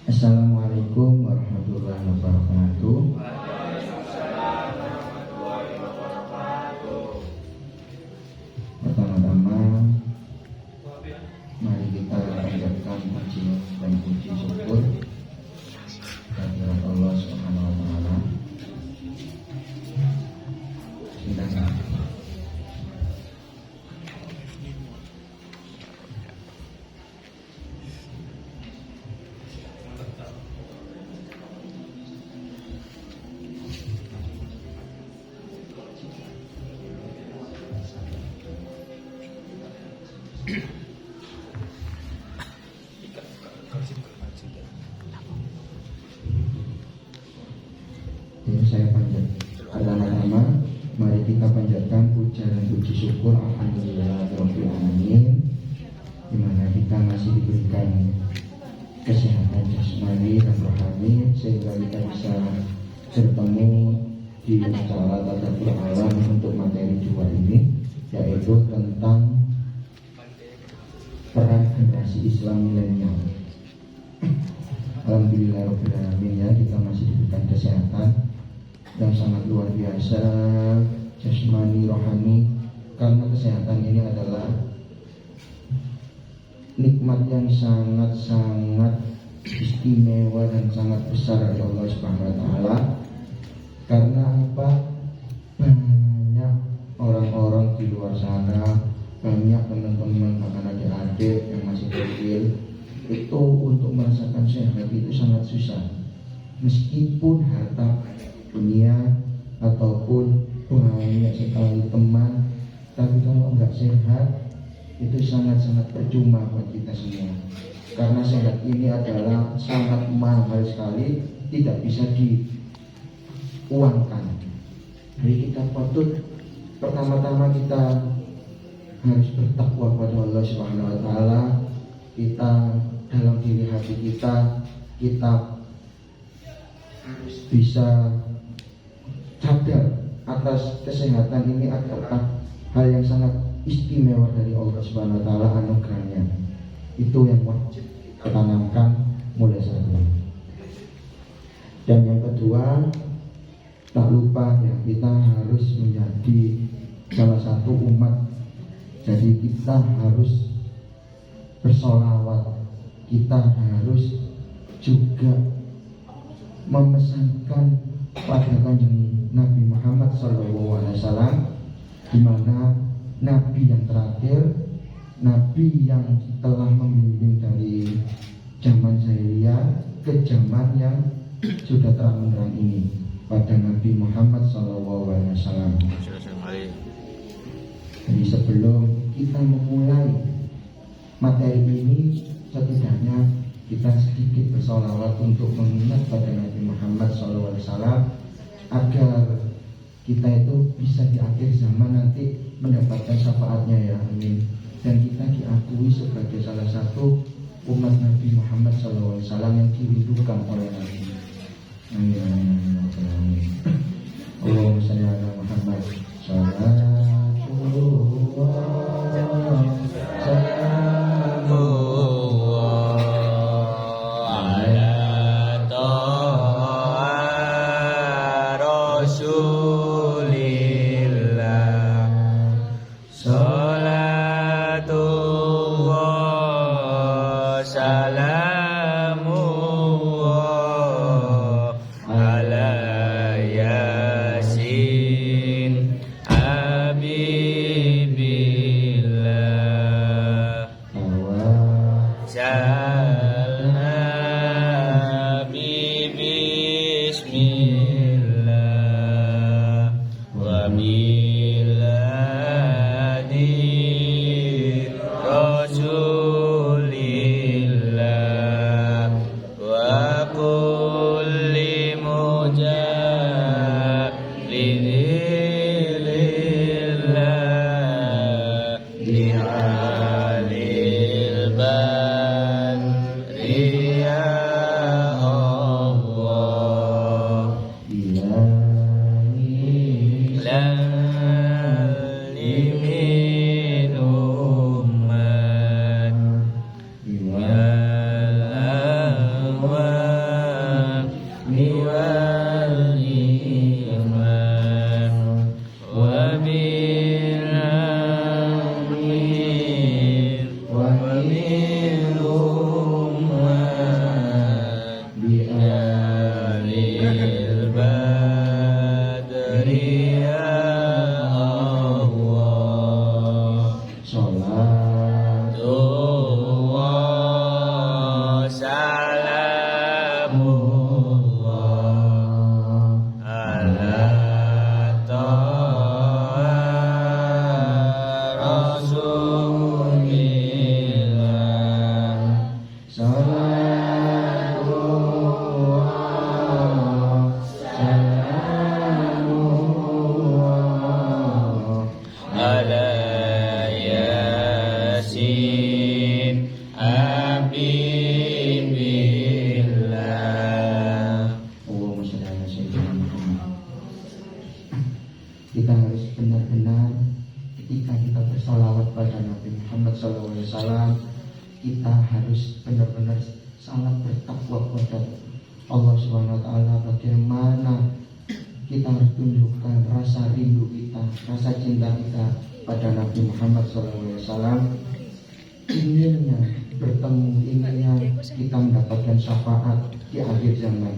Assalamualaikum warahmatullahi wabarakatuh. Pertama-tama, mari kita panjatkan puji dan puji syukur kehadirat Allah Subhanahu wa Ta'ala. Silakan. Ini saya panjat. Pertama-tama, mari kita panjatkan puja dan puji syukur alhamdulillahirabbil alamin, di mana kita masih diberikan kesehatan jasmani dan rohani sehingga kita bisa bertemu di acara tadabbur alam untuk materi 2 ini, yaitu tentang peran generasi Islam milenial. Alhamdulillahirabbil alamin, ya, kita masih diberikan kesehatan yang sangat luar biasa jasmani rohani, karena kesehatan ini adalah nikmat yang sangat-sangat istimewa dan sangat besar dari Allah Subhanahu wa Ta'ala. Karena apa? Banyak orang-orang di luar sana, banyak teman-teman bahkan adik-adik yang masih kecil itu untuk merasakan sehat itu sangat susah. Meskipun harta dunia ataupun banyak sekali teman, tapi kalau nggak sehat itu sangat-sangat percuma buat kita semua. Karena sehat ini adalah sangat mahal sekali, tidak bisa diuangkan. Jadi kita patut pertama-tama kita harus bertakwa kepada Allah Subhanahu wa Ta'ala. Kita dalam diri hati kita harus bisa sadar atas kesehatan ini adalah hal yang sangat istimewa dari Allah Subhanahu wa Ta'ala, anugerahnya. Itu yang wajib kita tanamkan mulai saat ini. Dan yang kedua, tak lupa ya, kita harus menjadi salah satu umat. Jadi kita harus bersolawat, kita harus juga memesankan pada kanjeng Nabi Muhammad SAW, di mana Nabi yang terakhir, Nabi yang telah membimbing dari zaman jahiliyah ke zaman yang sudah terang benderang ini, pada Nabi Muhammad SAW. Jadi sebelum kita memulai materi ini, setidaknya kita sedikit bersolawat untuk mengingat pada Nabi Muhammad SAW, agar kita itu bisa di akhir zaman nanti mendapatkan syafaatnya, ya amin. Dan kita diakui sebagai salah satu umat Nabi Muhammad SAW yang dirindukan oleh Nabi. Amin, amin, amin. Allahumma shalli ala Muhammad. Rasulillah salamullah ala taha rasulillah salatullah salamullah ala yasin habibillah. Allahumma sholli ala sayyidina Muhammad. Kita harus benar-benar ketika kita bersalawat pada Nabi Muhammad SAW, kita harus benar-benar sangat bertakwa kepada Allah Subhanahu Wa Taala. Bagaimana kita harus tunjukkan rasa rindu kita, rasa cinta kita pada Nabi Muhammad SAW. Inginnya bertemu, inginnya kita mendapatkan syafaat di akhir zaman.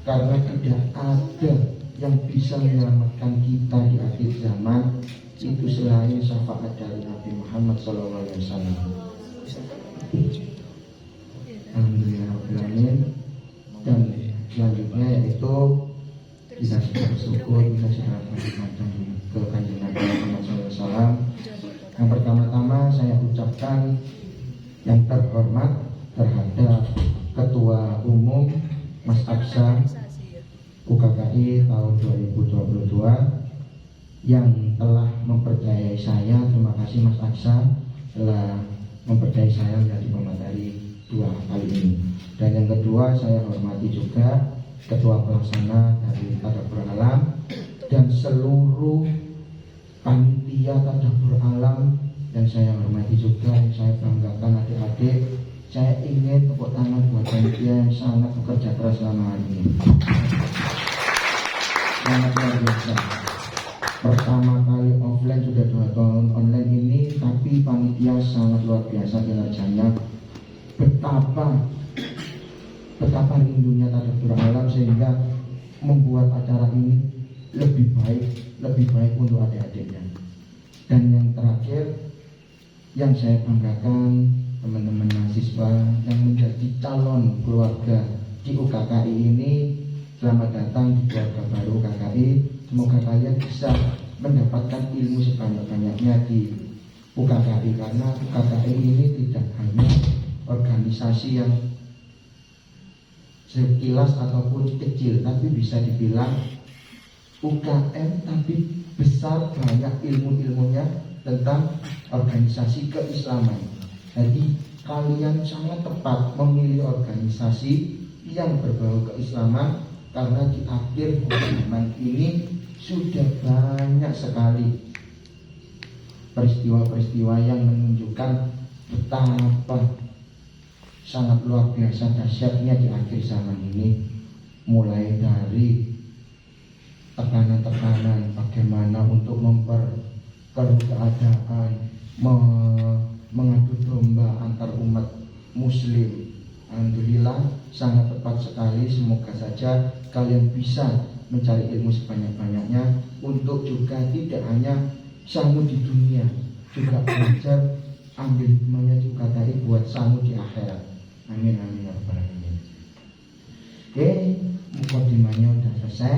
Karena tidak ada yang bisa menyelamatkan kita di akhir zaman itu selain syafaat dari Nabi Muhammad SAW. Alhamdulillahirrahmanirrahim. Dan selanjutnya yaitu kita sudah bersyukur, kita sudah berbincang ke kanjeng Nabi Muhammad SAW. Yang pertama-tama saya ucapkan yang terhormat terhadap Ketua Umum Mas Aksa UKKI tahun 2022 yang telah mempercayai saya. Terima kasih Mas Aksa telah mempercayai saya menjadi pemateri 2 kali ini. Dan yang kedua, saya hormati juga Ketua Pelaksana dari Tadabbur Alam dan seluruh panitia Tadabbur Alam, dan saya hormati juga, yang saya banggakan adik-adik. Saya ingin tepuk tangan buat panitia yang sangat bekerja keras selama hari ini. Sangat luar biasa. Pertama kali offline sudah 2 tahun online ini, tapi panitia sangat luar biasa kinerjanya. Betapa rindunya Tadabbur Alam sehingga membuat acara ini lebih baik untuk adik-adiknya. Dan yang terakhir, yang saya banggakan teman-teman mahasiswa yang menjadi calon keluarga di UKKI ini. Selamat datang di keluarga baru UKKI. Semoga kalian bisa mendapatkan ilmu sebanyak-banyaknya di UKKI, karena UKKI ini tidak hanya organisasi yang sekilas ataupun kecil, tapi bisa dibilang UKM tapi besar, banyak ilmu-ilmunya tentang organisasi keislaman. Jadi kalian sangat tepat memilih organisasi yang berbau keislaman, karena di akhir zaman ini sudah banyak sekali peristiwa-peristiwa yang menunjukkan betapa sangat luar biasa dahsyatnya di akhir zaman ini. Mulai dari tekanan-tekanan bagaimana untuk memperkeruh keadaan, mengadu domba antar umat muslim. Alhamdulillah sangat tepat sekali. Semoga saja kalian bisa mencari ilmu sebanyak-banyaknya untuk juga tidak hanya sanggup di dunia, juga belajar ambil hikmahnya juga tadi buat sanggup di akhirat. Amin amin ya rabbal alamin. Oke, mukadimahnya sudah selesai.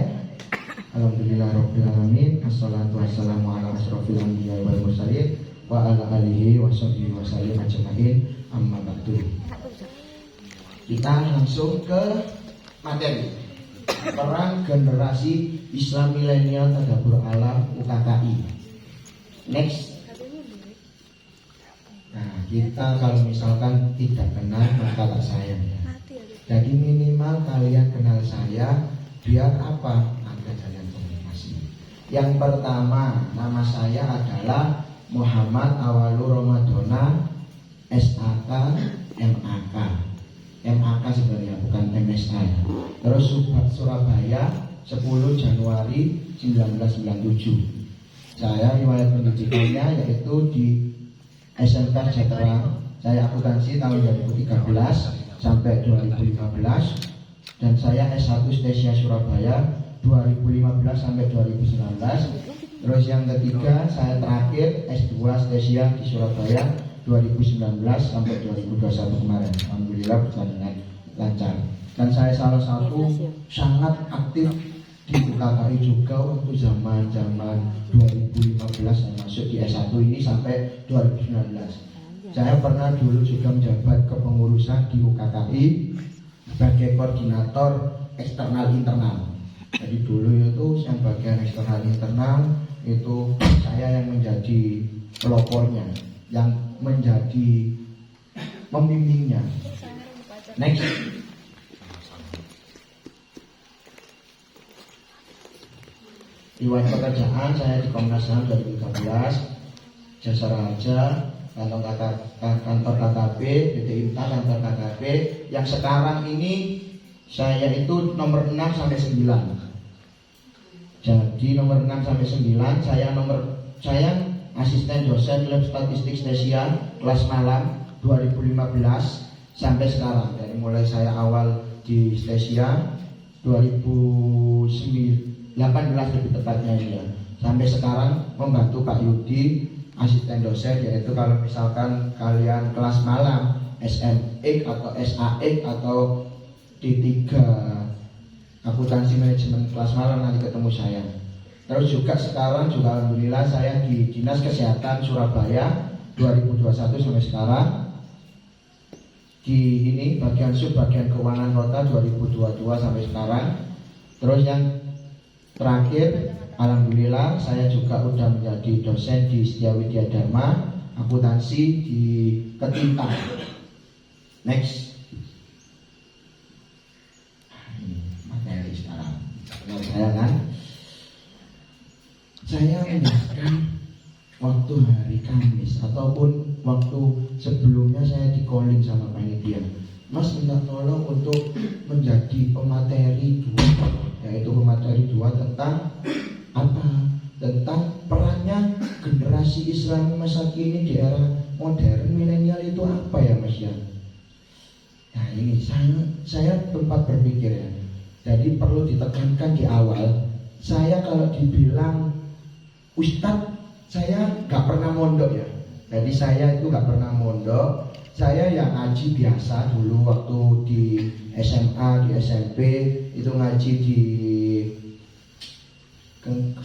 Alhamdulillah rabbil alamin. Assalatu wassalamu ala asrofil anbiya wal mursalin wa ala alihi wa sahbihi wa sallim ajma'in. Amma ba'du. Kita langsung ke materi. Perang generasi Islam milenial Tadabbur Alam UKKI. Next. Nah, kita kalau misalkan tidak kenal maka tak sayang ya. Jadi minimal kalian kenal saya, biar apa? Ada jalan komunikasi. Yang pertama, nama saya adalah Muhammad Awalur Ramadhana, SAK, MAK. MAK sebenarnya bukan MSA ya. Terus Surabaya 10 Januari 1997. Saya riwayat pendidikannya yaitu di SMK Sejahtera. Saya akuntansi tahun 2013 sampai 2015, dan saya S1 Stesia Surabaya 2015 sampai 2019. Terus yang ketiga, saya terakhir S2 Stesia di Surabaya 2019 sampai 2021 kemarin. Alhamdulillah berjalan dengan lancar. Dan saya salah satu sangat aktif di UKKI juga waktu zaman 2015 saya masuk di S1 ini sampai 2019. Saya pernah dulu juga menjabat kepengurusan di UKKI sebagai koordinator eksternal internal. Jadi dulu itu yang bagian eksternal internal itu saya yang menjadi pelopornya, yang menjadi pembimbingnya. Next. Riwayat pekerjaan saya di Komnas HAM 2013, Jasa Raja, kantor KKP, PT INTA, kantor KKP. Yang sekarang ini saya itu nomor 6 sampai 9. Jadi nomor 6 sampai 9 saya asisten dosen lab statistik spesial kelas malam 2015 sampai sekarang. Dari mulai saya awal di Stesia 2018 lebih tepatnya ya, sampai sekarang membantu Pak Yudi asisten dosen, yaitu kalau misalkan kalian kelas malam SMX atau SAX atau D3 akuntansi manajemen kelas malam nanti ketemu saya. Terus juga sekarang juga alhamdulillah saya di Dinas Kesehatan Surabaya 2021 sampai sekarang, di ini bagian bagian keuangan kota 2022 sampai sekarang. Terus yang terakhir alhamdulillah saya juga udah menjadi dosen di Setia Widya Dharma akuntansi di Ketinta. Next. Materi sekarang. Saya kan saya menjelaskan waktu hari Kamis ataupun waktu sebelumnya saya di calling sama panitia, Mas minta tolong untuk menjadi pemateri 2, yaitu pemateri 2 tentang apa? Tentang perannya generasi Islam masa kini di era modern milenial itu apa ya Mas ya? Nah ini saya tempat berpikir ya. Jadi perlu ditekankan di awal, saya kalau dibilang Ustadz, saya nggak pernah mondok ya. Jadi saya itu nggak pernah mondok. Saya yang ngaji biasa dulu waktu di SMA, di SMP itu ngaji di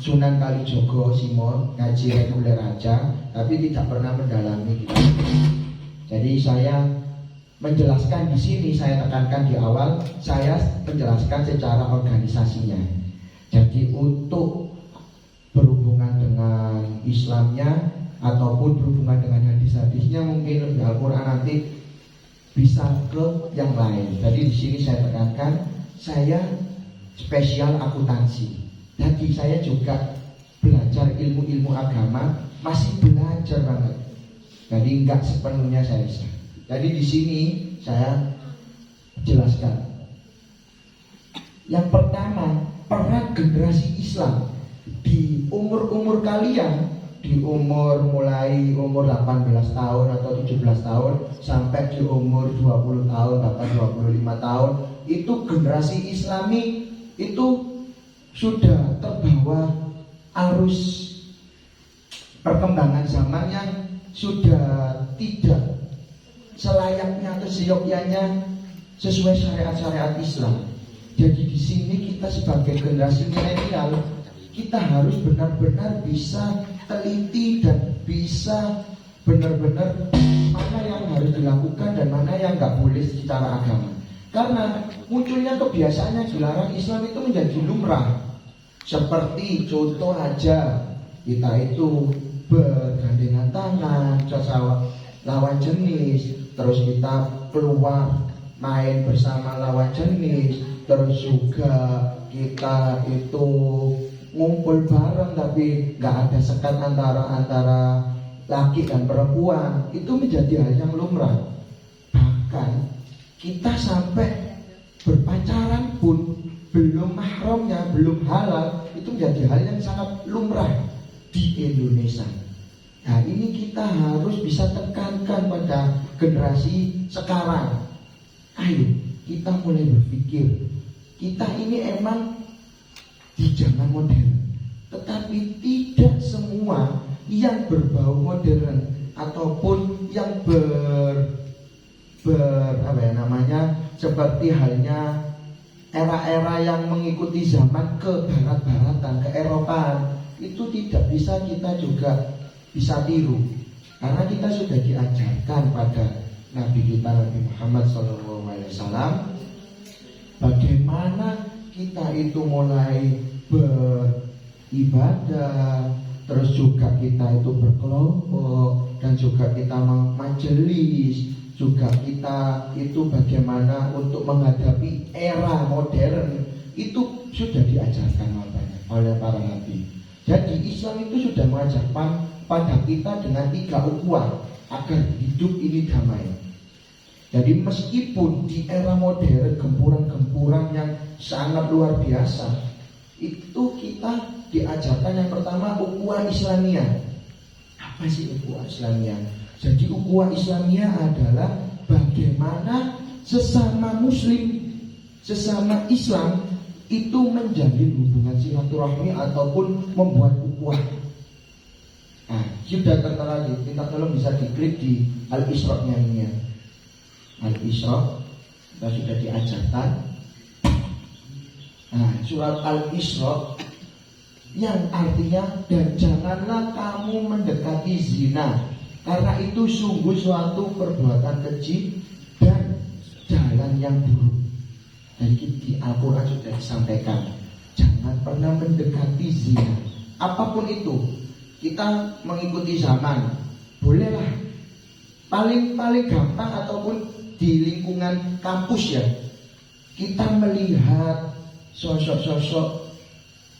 Sunan Kalijogo Simon, ngaji reguler aja, tapi tidak pernah mendalami gitu. Jadi saya menjelaskan di sini, saya tekankan di awal, saya menjelaskan secara organisasinya. Jadi untuk berhubungan dengan Islamnya ataupun berhubungan dengan hadis-hadisnya mungkin lebih Al-Quran nanti bisa ke yang lain. Jadi di sini saya tekankan saya spesial akuntansi. Jadi saya juga belajar ilmu-ilmu agama, masih belajar banget. Jadi enggak sepenuhnya saya bisa. Jadi di sini saya jelaskan. Yang pertama, peran generasi Islam di umur-umur kalian, di mulai umur 18 tahun atau 17 tahun sampai di umur 20 tahun bahkan 25 tahun, itu generasi Islami itu sudah terbawa arus perkembangan zaman yang sudah tidak selayaknya atau seyogyanya sesuai syariat-syariat Islam. Jadi di sini kita sebagai generasi milenial, kita harus benar-benar bisa teliti dan bisa benar-benar mana yang harus dilakukan dan mana yang nggak boleh secara agama. Karena munculnya kebiasaan yang dilarang Islam itu menjadi lumrah. Seperti contoh aja, kita itu bergandengan tangan, sesama lawan jenis, terus kita keluar main bersama lawan jenis, terus juga kita itu ngumpul bareng tapi nggak ada sekat antara laki dan perempuan, itu menjadi hal yang lumrah. Bahkan kita sampai berpacaran pun belum mahramnya, belum halal, itu menjadi hal yang sangat lumrah di Indonesia. Nah ini kita harus bisa tekankan pada generasi sekarang. Ayo kita mulai berpikir, kita ini emang di zaman modern, tetapi tidak semua yang berbau modern ataupun yang seperti halnya era-era yang mengikuti zaman ke barat-baratan, ke Eropaan, itu tidak bisa kita juga bisa tiru. Karena kita sudah diajarkan pada Nabi kita Nabi Muhammad SAW bagaimana kita itu mulai beribadah, terus juga kita itu berkelompok, dan juga kita majelis, juga kita itu bagaimana untuk menghadapi era modern, itu sudah diajarkan oleh para nabi. Jadi Islam itu sudah mengajarkan pada kita dengan 3 ukhuwah agar hidup ini damai. Jadi meskipun di era modern gempuran-gempuran yang sangat luar biasa, itu kita diajarkan yang pertama ukhuwah Islamiyah. Apa sih ukhuwah Islamiyah? Jadi ukhuwah Islamiyah adalah bagaimana sesama muslim, sesama Islam itu menjalin hubungan silaturahmi ataupun membuat ukhuwah. Nah, sudah tertera di, minta tolong bisa diklik di Al-Isra-nya ini ya. Al-Isra kita sudah diajarkan. Nah, surat Al-Isra yang artinya dan janganlah kamu mendekati zina, karena itu sungguh suatu perbuatan keji dan jalan yang buruk. Jadi di Al-Quran sudah disampaikan, jangan pernah mendekati zina. Apapun itu, kita mengikuti zaman, bolehlah. Paling gampang ataupun di lingkungan kampus ya, kita melihat sosok-sosok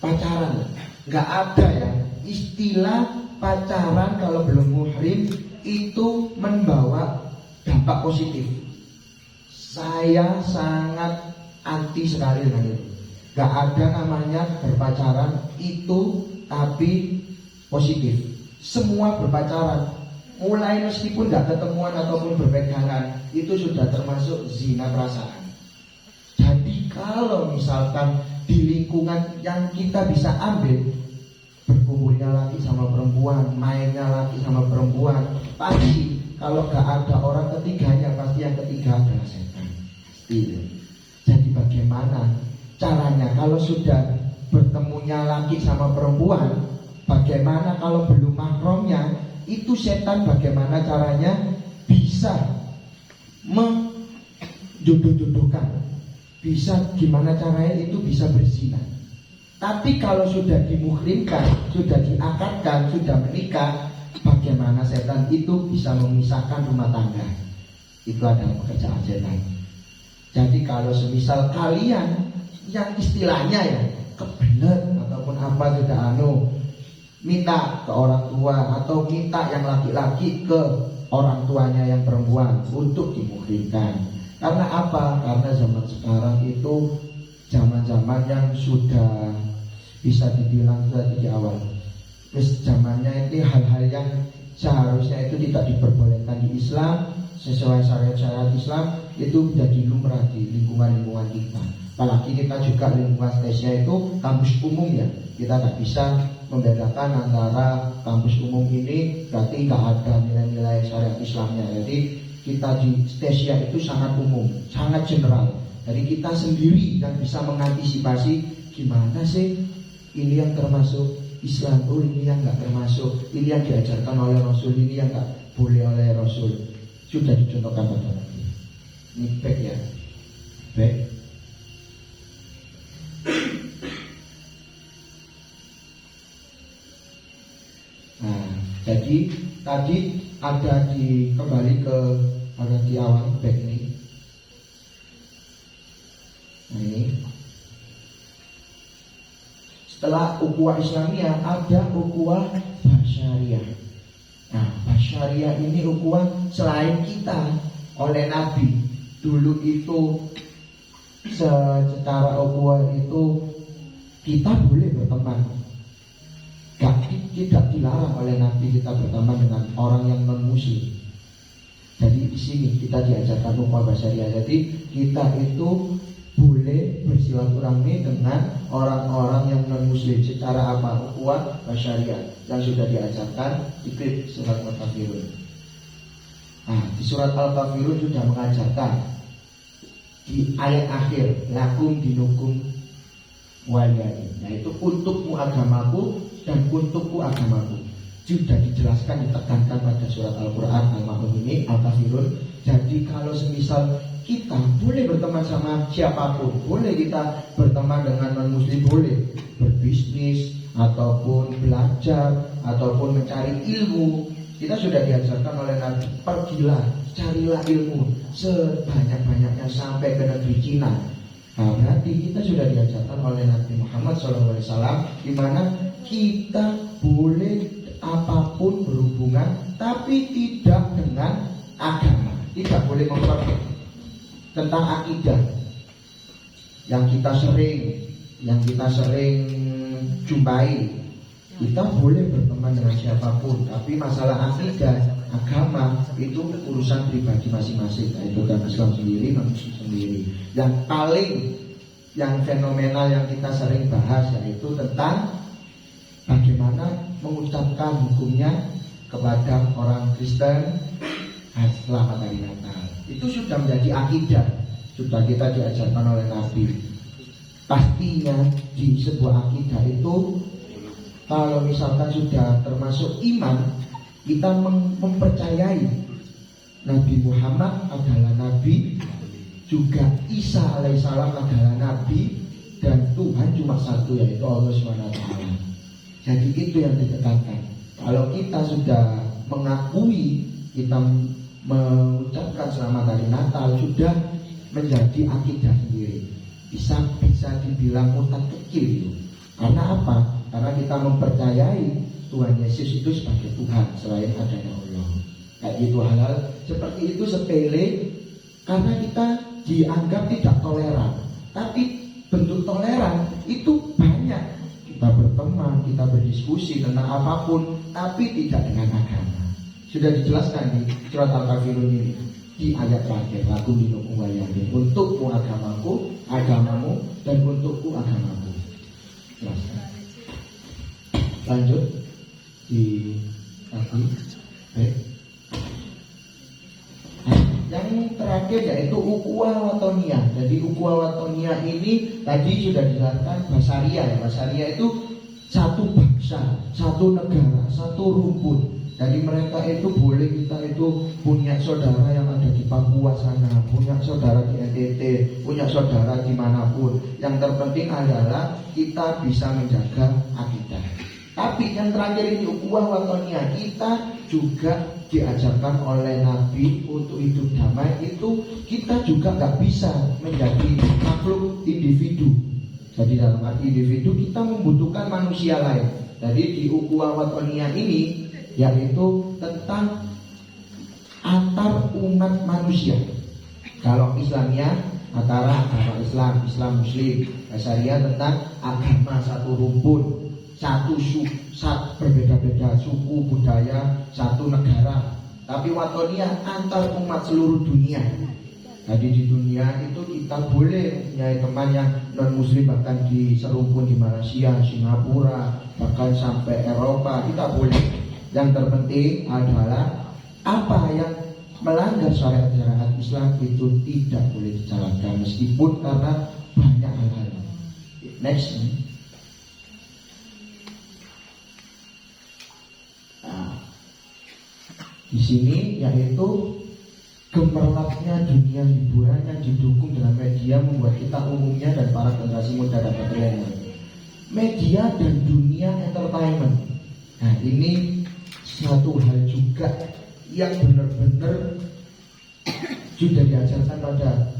pacaran. Nggak ada ya istilah pacaran kalau belum muhrim itu membawa dampak positif. Saya sangat anti sekali dengan itu. Nggak ada namanya berpacaran itu tapi positif. Semua berpacaran, mulai meskipun nggak ketemuan ataupun berpegangan, itu sudah termasuk zina perasaan. Jadi kalau misalkan di lingkungan yang kita bisa ambil, berkumpulnya laki sama perempuan, mainnya laki sama perempuan, pasti kalau nggak ada orang ketiganya, pasti yang ketiga adalah setan. Pasti. Jadi bagaimana caranya kalau sudah bertemunya laki sama perempuan, bagaimana kalau belum mahramnya, itu setan bagaimana caranya bisa menjodoh-jodohkan, bisa gimana caranya itu bisa berzina. Tapi kalau sudah dimuhrimkan, sudah diakadkan, sudah menikah, bagaimana setan itu bisa memisahkan rumah tangga. Itu adalah pekerjaan setan. Jadi kalau semisal kalian yang istilahnya ya kebelet ataupun apa sudah minta ke orang tua atau minta yang laki-laki ke orang tuanya yang perempuan untuk dimuhrimkan. Karena apa? Karena zaman sekarang itu zaman-zaman yang sudah bisa dibilang tadi di awal, terus zamannya itu hal-hal yang seharusnya itu tidak diperbolehkan di Islam sesuai syariat Islam itu menjadi lumrah di lingkungan-lingkungan kita. Apalagi kita juga lingkungan spesial itu kampus umum ya, kita tidak bisa membedakan antara kampus umum ini berarti nggak ada nilai-nilai syariat Islamnya. Jadi kita di spesial itu sangat umum, sangat general. Jadi kita sendiri yang bisa mengantisipasi gimana sih ini yang termasuk Islam, oh ini yang nggak termasuk, ini yang diajarkan oleh Rasul, ini yang nggak boleh oleh Rasul. Sudah dicontohkan pada Nabi. Ini baik ya, baik. Nah, jadi tadi ada di kembali ke ada di awal baik ini. Nah ini. Setelah ukhuwah Islamiyah ada ukhuwah Basyariah. Nah, Basyariah ini ukhuwah selain kita oleh Nabi. Dulu itu secara ukhuwah itu kita boleh berteman. Tidak dilarang oleh Nabi kita berteman dengan orang yang non muslim. Jadi di sini kita diajarkan ukhuwah Basyariah. Jadi kita itu boleh bersilaturahmi dengan orang-orang yang non muslim secara apa? Ukhuwah Basyariah yang sudah diajarkan di surat Al-Kafirun. Nah, di surat Al-Kafirun sudah mengajarkan di ayat akhir lakum dinukum waliyadin, yaitu untukmu agamaku dan untukku agamaku. Sudah dijelaskan, ditekankan pada surat Al-Quran Al-Ma'un ini, Al-Kafirun. Jadi kalau semisal kita boleh berteman sama siapapun, boleh kita berteman dengan non-muslim, boleh berbisnis ataupun belajar ataupun mencari ilmu. Kita sudah diajarkan oleh Nabi, pergilah, carilah ilmu sebanyak-banyaknya sampai ke negeri Cina. Nah, berarti kita sudah diajarkan oleh Nabi Muhammad SAW, di mana kita boleh apapun berhubungan, tapi tidak dengan agama. Tidak boleh memperhatikan tentang akidah yang kita sering jumpai. Kita boleh berteman dengan siapapun, tapi masalah akidah, agama itu urusan pribadi masing-masing. Itu kan Islam sendiri, non-Muslim sendiri. Yang fenomenal yang kita sering bahas yaitu tentang bagaimana mengucapkan hukumnya kepada orang Kristen selamat hari Natal. Itu sudah menjadi akidah, sudah kita diajarkan oleh Nabi. Pastinya di sebuah akidah itu, kalau misalkan sudah termasuk iman, kita mempercayai Nabi Muhammad adalah Nabi, juga Isa alaihissalam adalah Nabi, dan Tuhan cuma satu, yaitu Allah SWT. Jadi itu yang ditekankan. Kalau kita sudah mengakui, kita mengucapkan selamat hari Natal, sudah menjadi akidah sendiri. Bisa dibilang mutan kecil itu. Karena apa? Karena kita mempercayai Tuhan Yesus itu sebagai Tuhan selain adanya Allah. Kayak gitu, hal-hal seperti itu sepele karena kita dianggap tidak toleran. Tapi bentuk toleran itu banyak. Kita berteman, kita berdiskusi tentang apapun, tapi tidak dengan agama. Sudah dijelaskan di surat Al-Kafirun ini, di ayat terakhir, lakum dinukum waliyadin, untukmu agamaku, agamamu, dan untukku agamaku. Jelaskan. Lanjut di lagi. Baik. Yang terakhir yaitu ukhuwah watoniyah. Jadi ukhuwah watoniyah ini tadi sudah dijelaskan basaria. Basaria itu satu bangsa, satu negara, satu rumpun. Jadi mereka itu boleh, kita itu punya saudara yang ada di Papua sana, punya saudara di NTT, punya saudara dimanapun. Yang terpenting adalah kita bisa menjaga akidah. Tapi yang terakhir ini ukhuwah watoniyah, kita juga diajarkan oleh Nabi untuk hidup damai. Itu kita juga nggak bisa menjadi makhluk individu. Jadi dalam arti individu kita membutuhkan manusia lain. Jadi di ukhuwah watoniyah ini yaitu tentang antar umat manusia. Kalau Islamnya antara agama Islam, Islam Muslim. Syariah tentang agama satu rumpun, satu berbeda-beda suku, budaya, satu negara. Tapi watoniyah antar umat seluruh dunia. Jadi di dunia itu kita boleh punya teman yang non muslim, bahkan di serumpun di Malaysia, Singapura, bahkan sampai Eropa kita boleh. Yang terpenting adalah apa yang melanggar syariat Islam itu tidak boleh dijalankan, meskipun karena banyak hal-hal. Next. Nah, di sini yaitu gemerlapnya dunia hiburan yang didukung dengan media membuat kita umumnya dan para generasi muda dapat terlena. Media dan dunia entertainment. Nah, ini satu hal juga yang benar-benar sudah diajarkan pada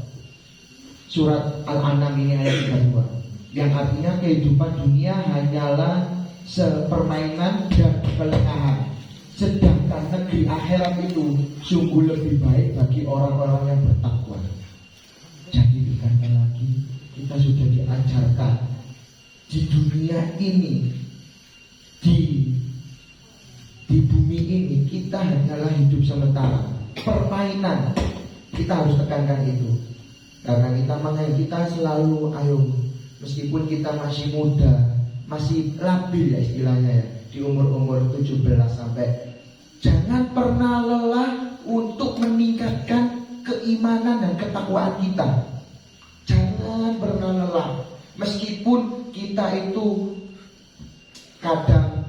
surat Al-An'am ini ayat 32, yang artinya kehidupan dunia hanyalah sepermainan dan kelengahan, sedangkan negeri akhirat itu sungguh lebih baik bagi orang-orang yang bertakwa. Jadi dikatakan lagi, kita sudah diajarkan di dunia ini, di bumi ini kita hanyalah hidup sementara, permainan. Kita harus tekankan itu, karena kita selalu meskipun kita masih muda, masih labil ya istilahnya ya, di umur 17 sampai, jangan pernah lelah untuk meningkatkan keimanan dan ketakwaan kita. jangan pernah lelah. Meskipun kita itu kadang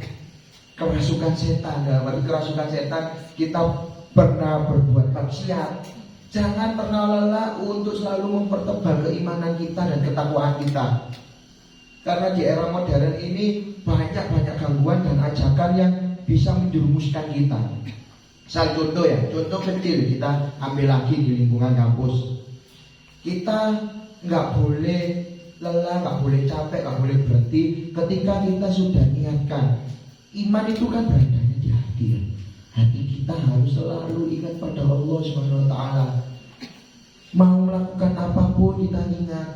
kerasukan setan, kerasukan setan, kita pernah berbuat maksiat, jangan pernah lelah untuk selalu mempertebal keimanan kita dan ketakwaan kita. Karena di era modern ini banyak gangguan dan ajakan yang bisa menjerumuskan kita. Misal contoh ya, contoh kecil kita ambil lagi di lingkungan kampus. Kita nggak boleh lelah, nggak boleh capek, nggak boleh berhenti ketika kita sudah niatkan. Iman itu kan beradanya di hati ya. Hati kita harus selalu ingat pada Allah Subhanahu wa taala. Mau melakukan apapun kita ingat.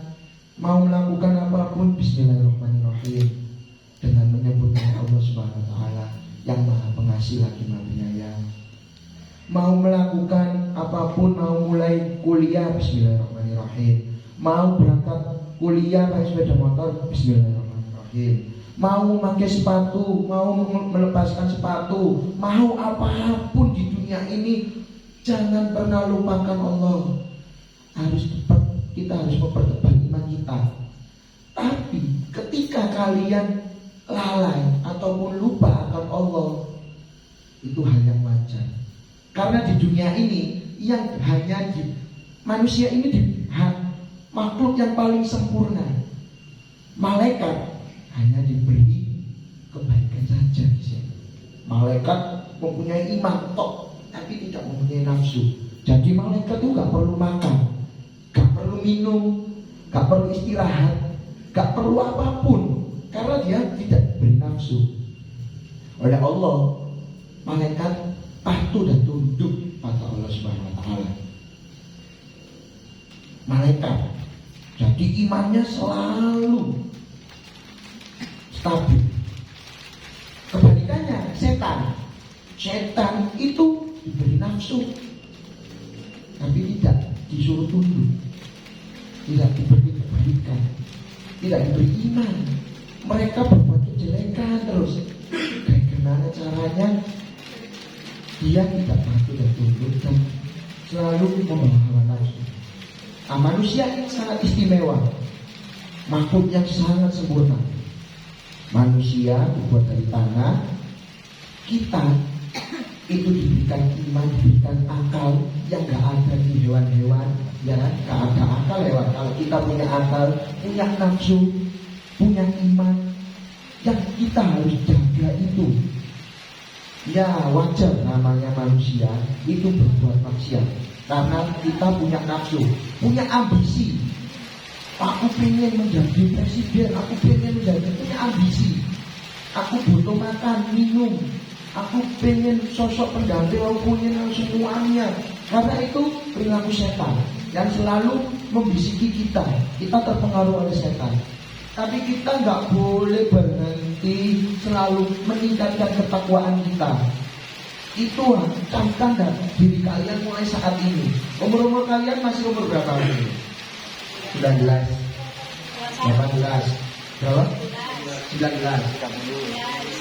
Mau melakukan apapun bismillahirrahmanirrahim, dengan menyebut nama Allah Subhanahu wa taala yang Maha Pengasih lagi Maha Penyayang. Mau melakukan apapun, mau mulai kuliah bismillahirrahmanirrahim. Mau berangkat kuliah pakai sepeda motor bismillahirrahmanirrahim. Mau pakai sepatu, mau melepaskan sepatu, mau apapun di dunia ini, jangan pernah lupakan Allah. Kita harus mempertebal iman kita. Tapi ketika kalian lalai ataupun lupa akan Allah, itu hal yang wajar. Karena di dunia ini yang hanya di manusia ini makhluk yang paling sempurna. Malaikat hanya diberi kebaikan saja di sini. Malaikat mempunyai iman tok, tapi tidak mempunyai nafsu. Jadi malaikat itu gak perlu makan, gak perlu minum, gak perlu istirahat, gak perlu apapun, karena dia tidak bernafsu. Oleh Allah, malaikat patuh dan tunduk pada Allah Subhanahu wa taala. Malaikat, jadi imannya selalu stabil. Kebalikannya setan itu diberi nafsu, tapi tidak disuruh tunduk, tidak diberi kebaikan, tidak diberi iman. Mereka berbuat kejelekan terus. Bagaimana caranya? Dia tidak patuh dan tunduk dan selalu membawa hawa nafsu. Nah, manusia ini sangat istimewa, makhluk yang sangat sempurna. Manusia dibuat dari tanah. Kita itu diberikan iman, diberikan akal yang gak ada di hewan-hewan, ya kan? Gak ada akal hewan. Kalau kita punya akal, punya nafsu, punya iman, yang kita harus jaga itu. Ya wajar namanya manusia itu berbuat maksiat, karena kita punya nafsu, punya ambisi. Aku pengen menjadi presiden, aku pengen menjadi, punya ambisi. Aku butuh makan, minum, aku pengen sosok pendamping, aku pengen semuanya. Karena itu perilaku setan yang selalu membisiki kita. Kita terpengaruh oleh setan. Tapi kita nggak boleh berhenti selalu meningkatkan ketakwaan kita. Itu camkan diri kalian mulai saat ini. Umur kalian masih umur berapa ini? 19, 18, berapa? 19, 30.